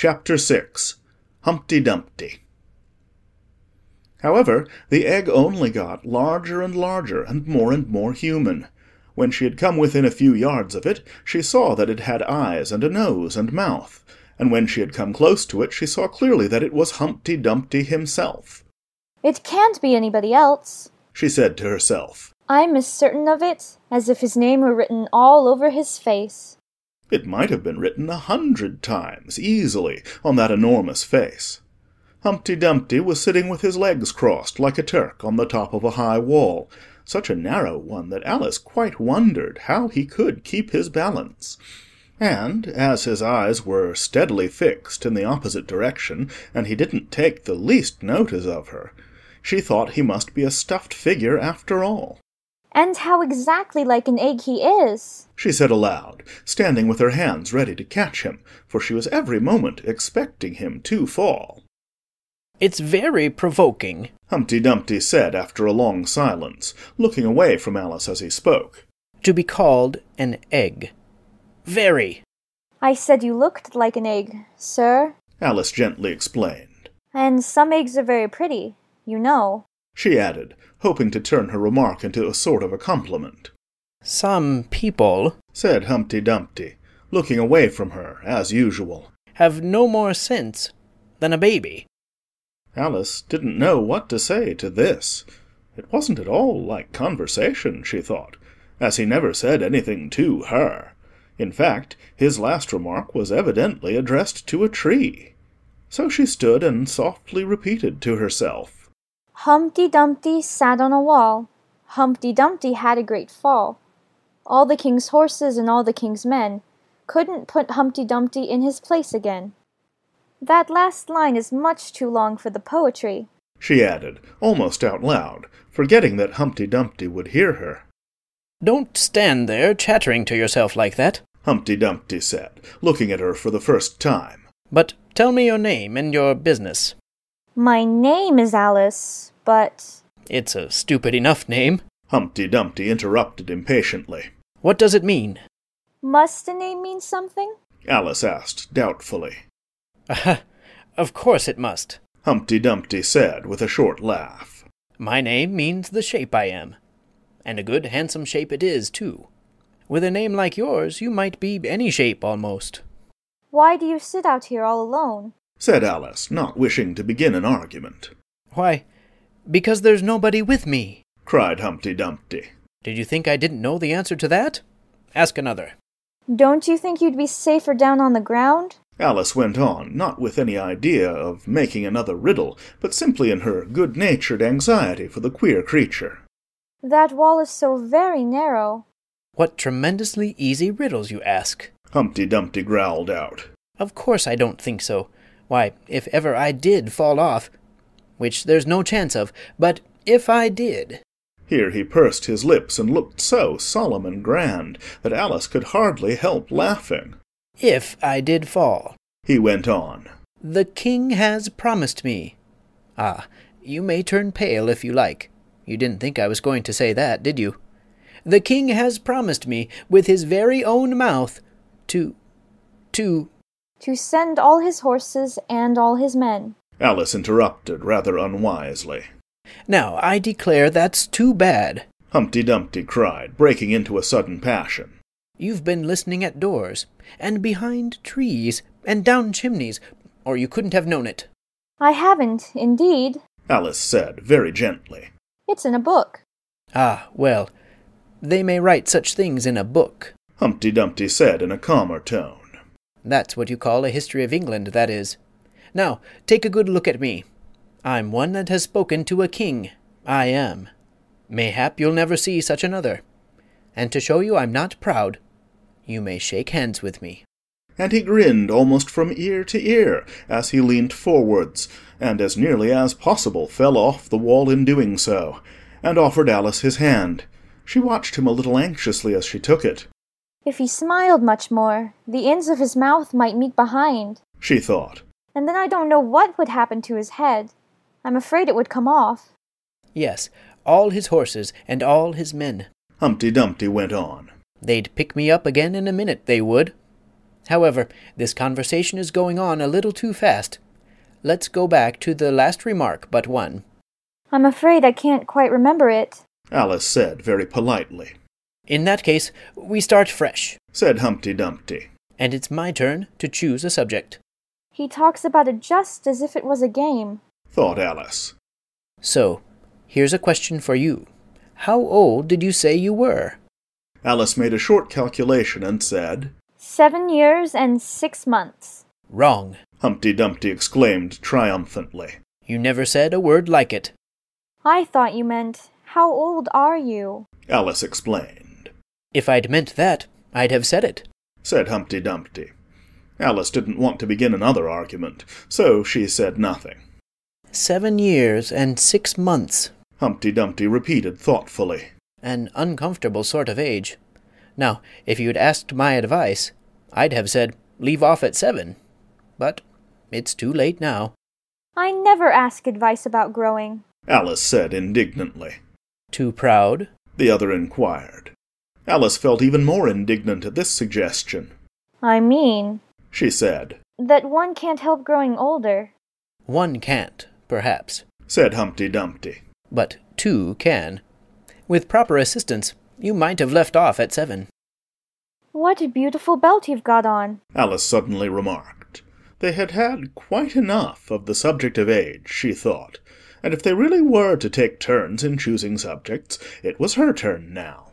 Chapter 6. Humpty Dumpty. However, the egg only got larger and larger, and more human. When she had come within a few yards of it, she saw that it had eyes and a nose and mouth, and when she had come close to it, she saw clearly that it was Humpty Dumpty himself. "It can't be anybody else," she said to herself. "I'm as certain of it as if his name were written all over his face." It might have been written 100 times, easily, on that enormous face. Humpty Dumpty was sitting with his legs crossed like a Turk on the top of a high wall, such a narrow one that Alice quite wondered how he could keep his balance. And, as his eyes were steadily fixed in the opposite direction, and he didn't take the least notice of her, she thought he must be a stuffed figure after all. "And how exactly like an egg he is!" she said aloud, standing with her hands ready to catch him, for she was every moment expecting him to fall. "It's very provoking," Humpty Dumpty said after a long silence, looking away from Alice as he spoke, "to be called an egg. Very." "I said you looked like an egg, sir," Alice gently explained. "and some eggs are very pretty, you know," she added, hoping to turn her remark into a sort of a compliment. "Some people," said Humpty Dumpty, looking away from her as usual, "have no more sense than a baby." Alice didn't know what to say to this. It wasn't at all like conversation, she thought, as he never said anything to her. In fact, his last remark was evidently addressed to a tree. So she stood and softly repeated to herself, "Humpty Dumpty sat on a wall. Humpty Dumpty had a great fall. All the king's horses and all the king's men couldn't put Humpty Dumpty in his place again. That last line is much too long for the poetry," she added, almost out loud, forgetting that Humpty Dumpty would hear her. "Don't stand there chattering to yourself like that," Humpty Dumpty said, looking at her for the first time. "But tell me your name and your business." "My name is Alice, but—" "It's a stupid enough name," Humpty Dumpty interrupted impatiently. "What does it mean?" "Must a name mean something?" Alice asked doubtfully. Of course it must," Humpty Dumpty said with a short laugh. "My name means the shape I am. And a good, handsome shape it is, too. With a name like yours, you might be any shape, almost." "Why do you sit out here all alone?" said Alice, not wishing to begin an argument. "Why, because there's nobody with me," cried Humpty Dumpty. "Did you think I didn't know the answer to that? Ask another." "Don't you think you'd be safer down on the ground?" Alice went on, not with any idea of making another riddle, but simply in her good-natured anxiety for the queer creature. "That wall is so very narrow." "What tremendously easy riddles you ask," Humpty Dumpty growled out. "Of course I don't think so. Why, if ever I did fall off, which there's no chance of, but if I did—" Here he pursed his lips and looked so solemn and grand that Alice could hardly help laughing. "If I did fall," he went on, "the king has promised me—" Ah, you may turn pale if you like. You didn't think I was going to say that, did you? "The king has promised me, with his very own mouth, to send all his horses and all his men." Alice interrupted rather unwisely. "Now, I declare that's too bad," Humpty Dumpty cried, breaking into a sudden passion. "You've been listening at doors, and behind trees, and down chimneys, or you couldn't have known it." "I haven't, indeed," Alice said very gently. "It's in a book." "Ah, well, they may write such things in a book," Humpty Dumpty said in a calmer tone. "That's what you call a history of England, that is. Now, take a good look at me. I'm one that has spoken to a king. I am. Mayhap you'll never see such another. And to show you I'm not proud, you may shake hands with me." And he grinned almost from ear to ear as he leant forwards, and as nearly as possible fell off the wall in doing so, and offered Alice his hand. She watched him a little anxiously as she took it. "If he smiled much more, the ends of his mouth might meet behind," she thought. "and then I don't know what would happen to his head. I'm afraid it would come off." "Yes, all his horses and all his men," Humpty Dumpty went on. "They'd pick me up again in a minute, they would. However, this conversation is going on a little too fast. Let's go back to the last remark but one. I'm afraid I can't quite remember it, Alice said very politely. In that case, we start fresh, said Humpty Dumpty. and it's my turn to choose a subject. He talks about it just as if it was a game, thought Alice. So, here's a question for you. How old did you say you were? Alice made a short calculation and said, 7 years and 6 months. Wrong. Humpty Dumpty exclaimed triumphantly. You never said a word like it. I thought you meant, how old are you? Alice explained. If I'd meant that, I'd have said it, said Humpty Dumpty. Alice didn't want to begin another argument, so she said nothing. 7 years and 6 months. Humpty Dumpty repeated thoughtfully. An uncomfortable sort of age. Now, if you'd asked my advice, I'd have said, leave off at 7. But it's too late now. I never ask advice about growing, Alice said indignantly. Too proud? The other inquired. Alice felt even more indignant at this suggestion. I mean, She said, that one can't help growing older. One can't, perhaps, said Humpty Dumpty. but 2 can. With proper assistance, you might have left off at 7. What a beautiful belt you've got on. Alice suddenly remarked. They had had quite enough of the subject of age, she thought, and if they really were to take turns in choosing subjects, it was her turn now.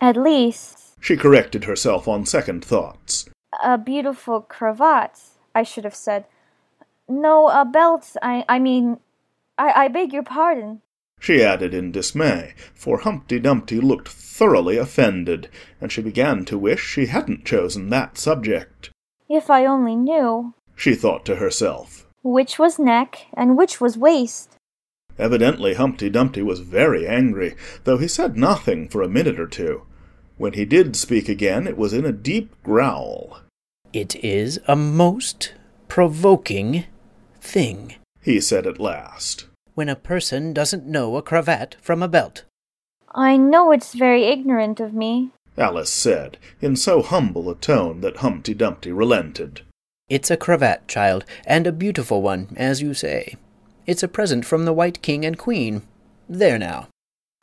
At least, She corrected herself on second thoughts. a beautiful cravat, I should have said. No, a belt, I beg your pardon. She added in dismay, for Humpty Dumpty looked thoroughly offended, and she began to wish she hadn't chosen that subject. If I only knew She thought to herself. which was neck and which was waist. Evidently Humpty Dumpty was very angry, though he said nothing for a minute or two. When he did speak again, it was in a deep growl. It is a most provoking thing, He said at last. when a person doesn't know a cravat from a belt. I know it's very ignorant of me. Alice said, in so humble a tone that Humpty Dumpty relented. It's a cravat, child, and a beautiful one, as you say. It's a present from the White King and Queen. There now.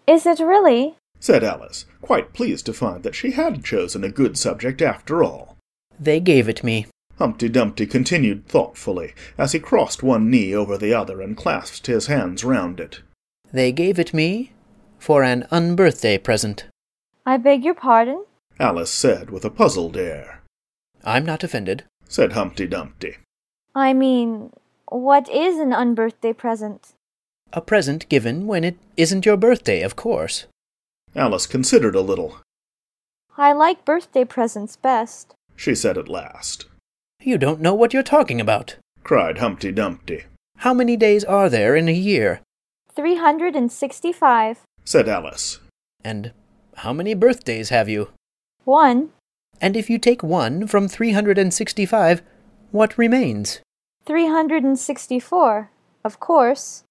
Is it really? Said Alice, quite pleased to find that she had chosen a good subject after all. They gave it me. Humpty Dumpty continued thoughtfully, as he crossed one knee over the other and clasped his hands round it. They gave it me for an unbirthday present. I beg your pardon? Alice said with a puzzled air. I'm not offended. Said Humpty Dumpty. I mean, what is an unbirthday present? A present given when it isn't your birthday, of course. Alice considered a little. I like birthday presents best. She said at last. You don't know what you're talking about, Cried Humpty Dumpty. How many days are there in a year? 365. Said Alice. And how many birthdays have you? 1. And if you take 1 from 365, what remains? 364. Of course.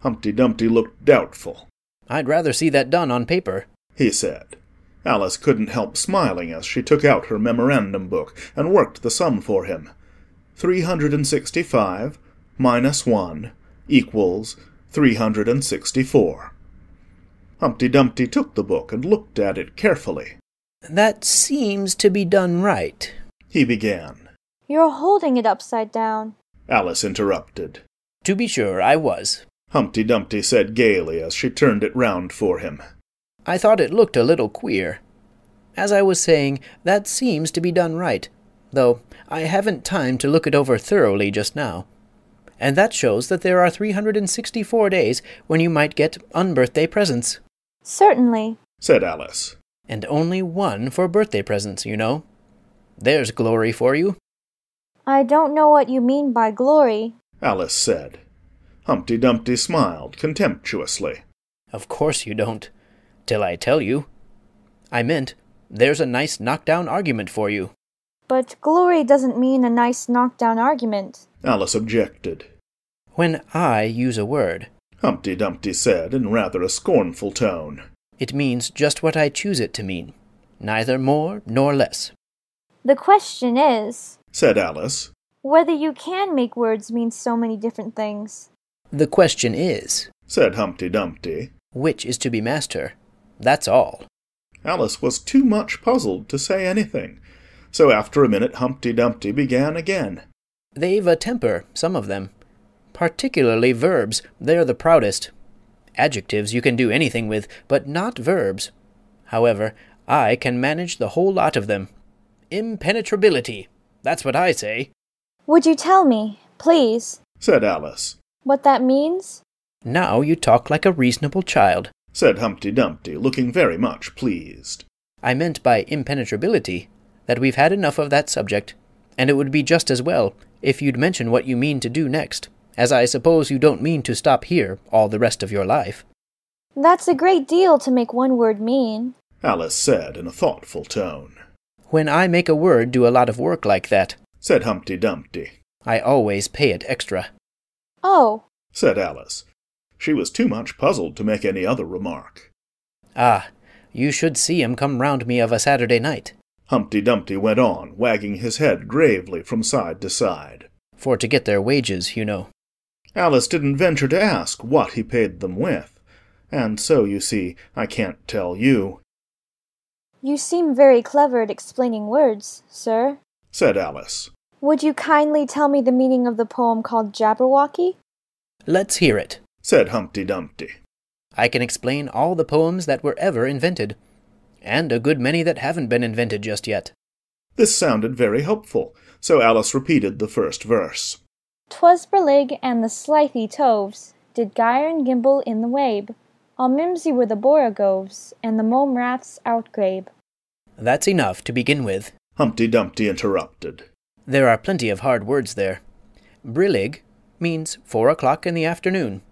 Humpty Dumpty looked doubtful. I'd rather see that done on paper. He said. Alice couldn't help smiling as she took out her memorandum book and worked the sum for him. 365 minus 1 equals 364. Humpty Dumpty took the book and looked at it carefully. That seems to be done right. He began. You're holding it upside down. Alice interrupted. To be sure, I was. Humpty Dumpty said gaily as she turned it round for him. I thought it looked a little queer. As I was saying, that seems to be done right, though I haven't time to look it over thoroughly just now. And that shows that there are 364 days when you might get unbirthday presents. Certainly. Said Alice. And only 1 for birthday presents, you know. There's glory for you. I don't know what you mean by glory. Alice said. Humpty Dumpty smiled contemptuously. Of course you don't, till I tell you. I meant, there's a nice knockdown argument for you. But glory doesn't mean a nice knockdown argument. Alice objected. When I use a word, Humpty Dumpty said in rather a scornful tone. it means just what I choose it to mean, neither more nor less. The question is, said Alice, whether you can make words mean so many different things. The question is, said Humpty Dumpty, which is to be master? That's all. Alice was too much puzzled to say anything, so after a minute Humpty Dumpty began again. They've a temper, some of them. Particularly verbs, they're the proudest. Adjectives you can do anything with, but not verbs. However, I can manage the whole lot of them. Impenetrability, that's what I say. Would you tell me, please, said Alice. What that means? Now you talk like a reasonable child, said Humpty Dumpty, looking very much pleased. I meant by impenetrability that we've had enough of that subject, and it would be just as well if you'd mention what you mean to do next, as I suppose you don't mean to stop here all the rest of your life. That's a great deal to make one word mean, Alice said in a thoughtful tone. When I make a word do a lot of work like that, said Humpty Dumpty, I always pay it extra. Oh, said Alice. She was too much puzzled to make any other remark. Ah, you should see 'em come round me of a Saturday night. Humpty Dumpty went on, wagging his head gravely from side to side. For to get their wages, you know. Alice didn't venture to ask what he paid them with, and so, you see, I can't tell you. You seem very clever at explaining words, sir, said Alice. Would you kindly tell me the meaning of the poem called Jabberwocky? Let's hear it, said Humpty Dumpty. I can explain all the poems that were ever invented, and a good many that haven't been invented just yet. This sounded very hopeful, so Alice repeated the first verse. "'Twas Berlig and the slithy toves did gyre and gimble in the wabe. All mimsy were the borogoves, and the mome raths outgrabe." That's enough to begin with. Humpty Dumpty interrupted. There are plenty of hard words there. Brillig means 4 o'clock in the afternoon,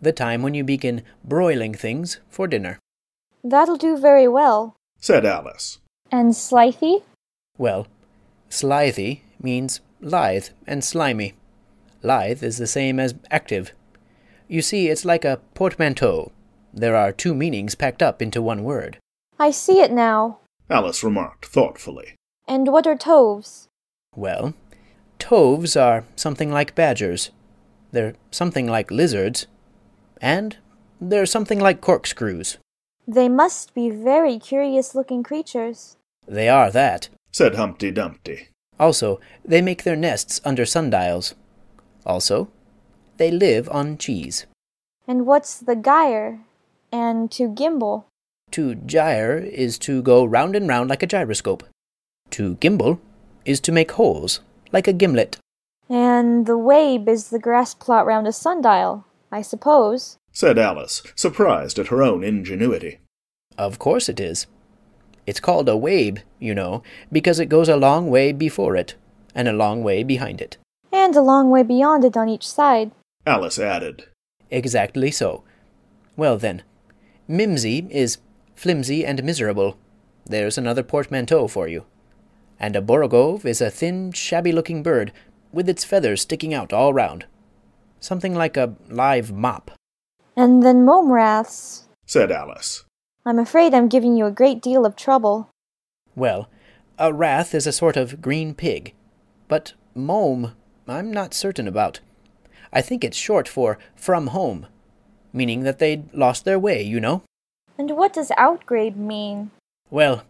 the time when you begin broiling things for dinner. That'll do very well, said Alice. And slithy? Well, slithy means lithe and slimy. Lithe is the same as active. You see, it's like a portmanteau. There are two meanings packed up into one word. I see it now. Alice remarked thoughtfully. And what are toves? Well, toves are something like badgers. They're something like lizards. And they're something like corkscrews. They must be very curious-looking creatures. They are that, said Humpty Dumpty. Also, they make their nests under sundials. Also, they live on cheese. And what's the gyre? And to gimble? To gyre is to go round and round like a gyroscope. To gimble is to make holes, like a gimlet. And the wabe is the grass plot round a sundial, I suppose, said Alice, surprised at her own ingenuity. Of course it is. It's called a wabe, you know, because it goes a long way before it, and a long way behind it. And a long way beyond it on each side, Alice added. Exactly so. Well then, mimsy is flimsy and miserable. There's another portmanteau for you. And a borogove is a thin, shabby-looking bird, with its feathers sticking out all round. Something like a live mop. And then mome raths, said Alice. I'm afraid I'm giving you a great deal of trouble. Well, a rath is a sort of green pig. But mome, I'm not certain about. I think it's short for from home, meaning that they'd lost their way, you know. And what does outgrabe mean? Well,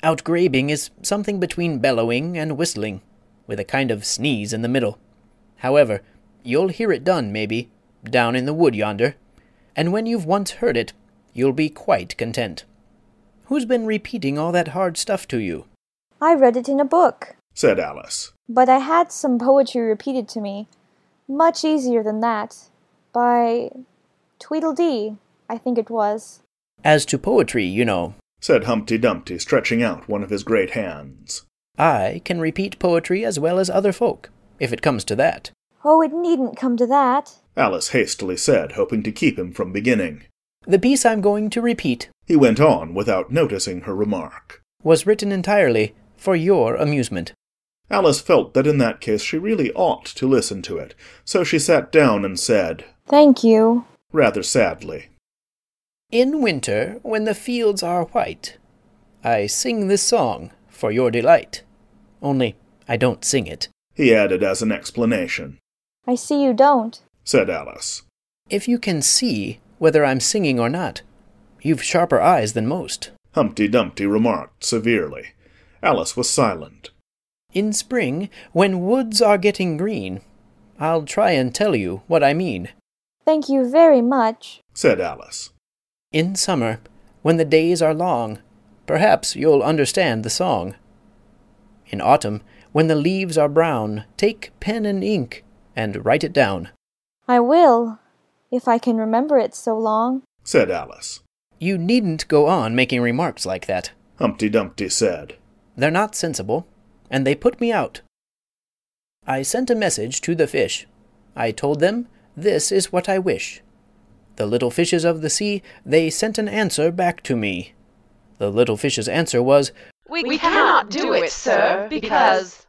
outgrabing is something between bellowing and whistling, with a kind of sneeze in the middle. However, you'll hear it done, maybe, down in the wood yonder, and when you've once heard it, you'll be quite content. Who's been repeating all that hard stuff to you? I read it in a book, said Alice. But I had some poetry repeated to me, much easier than that, by Tweedledee, I think it was. As to poetry, you know, said Humpty Dumpty, stretching out one of his great hands. I can repeat poetry as well as other folk, if it comes to that. Oh, it needn't come to that, Alice hastily said, hoping to keep him from beginning. The piece I'm going to repeat, he went on without noticing her remark, was written entirely for your amusement. Alice felt that in that case she really ought to listen to it, so she sat down and said, Thank you, rather sadly. In winter, when the fields are white, I sing this song for your delight. Only I don't sing it," he added as an explanation. I see you don't, said Alice. "If you can see whether I'm singing or not, you've sharper eyes than most," Humpty Dumpty remarked severely. Alice was silent. "In spring, when woods are getting green, I'll try and tell you what I mean," Thank you very much, said Alice. "In summer, when the days are long, perhaps you'll understand the song. In autumn, when the leaves are brown, take pen and ink and write it down." I will, if I can remember it so long. said Alice. "You needn't go on making remarks like that. Humpty Dumpty said. They're not sensible, and they put me out. I sent a message to the fish. I told them, this is what I wish. The little fishes of the sea, they sent an answer back to me. The little fish's answer was, We cannot do it, sir, because...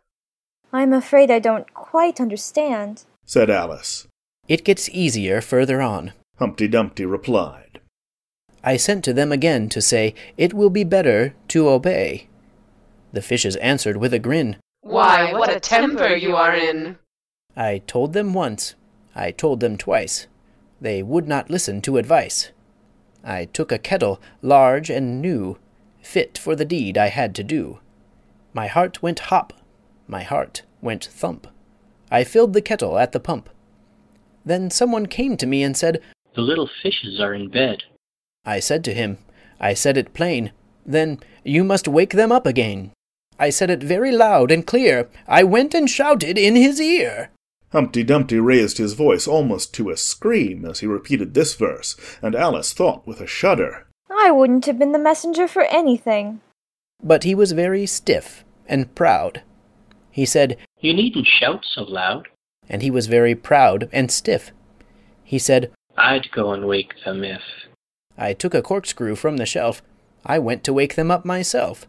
I'm afraid I don't quite understand, said Alice. It gets easier further on. Humpty Dumpty replied. I sent to them again to say, it will be better to obey. The fishes answered with a grin. Why, what a temper you are in! I told them once, I told them twice. They would not listen to advice. I took a kettle, large and new, fit for the deed I had to do. My heart went hop, my heart went thump. I filled the kettle at the pump. Then someone came to me and said, The little fishes are in bed. I said to him, I said it plain, then you must wake them up again. I said it very loud and clear, I went and shouted in his ear. Humpty Dumpty raised his voice almost to a scream as he repeated this verse, and Alice thought with a shudder. I wouldn't have been the messenger for anything. But he was very stiff and proud. He said, You needn't shout so loud. And he was very proud and stiff. He said, I'd go and wake them if... I took a corkscrew from the shelf. I went to wake them up myself.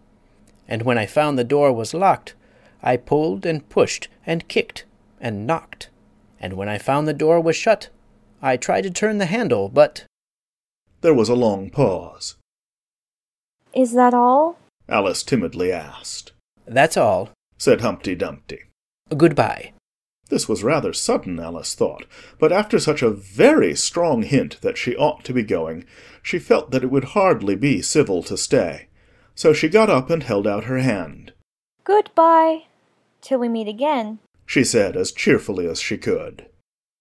And when I found the door was locked, I pulled and pushed and kicked and knocked. And when I found the door was shut, I tried to turn the handle, but... There was a long pause. Is that all? Alice timidly asked. That's all, said Humpty Dumpty. Goodbye. This was rather sudden, Alice thought, but after such a very strong hint that she ought to be going, she felt that it would hardly be civil to stay. So she got up and held out her hand. Goodbye, till we meet again, she said as cheerfully as she could.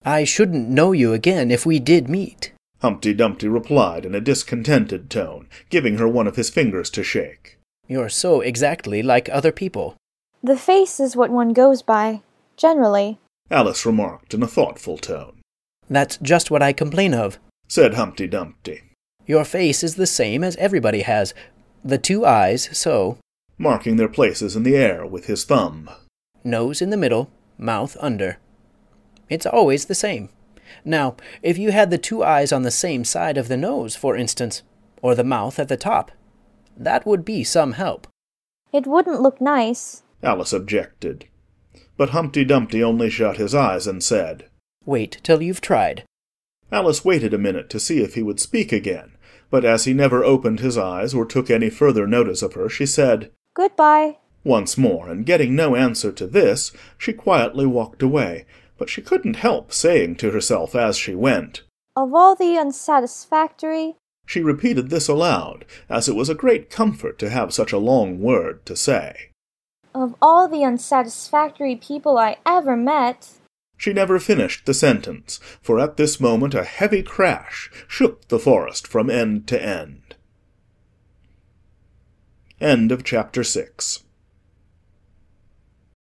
I shouldn't know you again if we did meet, Humpty Dumpty replied in a discontented tone, giving her one of his fingers to shake. You're so exactly like other people. The face is what one goes by, generally, Alice remarked in a thoughtful tone. That's just what I complain of, said Humpty Dumpty. Your face is the same as everybody has, the two eyes so, marking their places in the air with his thumb. Nose in the middle, mouth under. It's always the same. Now, if you had the two eyes on the same side of the nose, for instance, or the mouth at the top, that would be some help. It wouldn't look nice, Alice objected. But Humpty Dumpty only shut his eyes and said, Wait till you've tried. Alice waited a minute to see if he would speak again, but as he never opened his eyes or took any further notice of her, she said, Goodbye. Once more, and getting no answer to this, she quietly walked away, but she couldn't help saying to herself as she went, Of all the unsatisfactory... She repeated this aloud, as it was a great comfort to have such a long word to say. Of all the unsatisfactory people I ever met... She never finished the sentence, for at this moment a heavy crash shook the forest from end to end. End of chapter 6.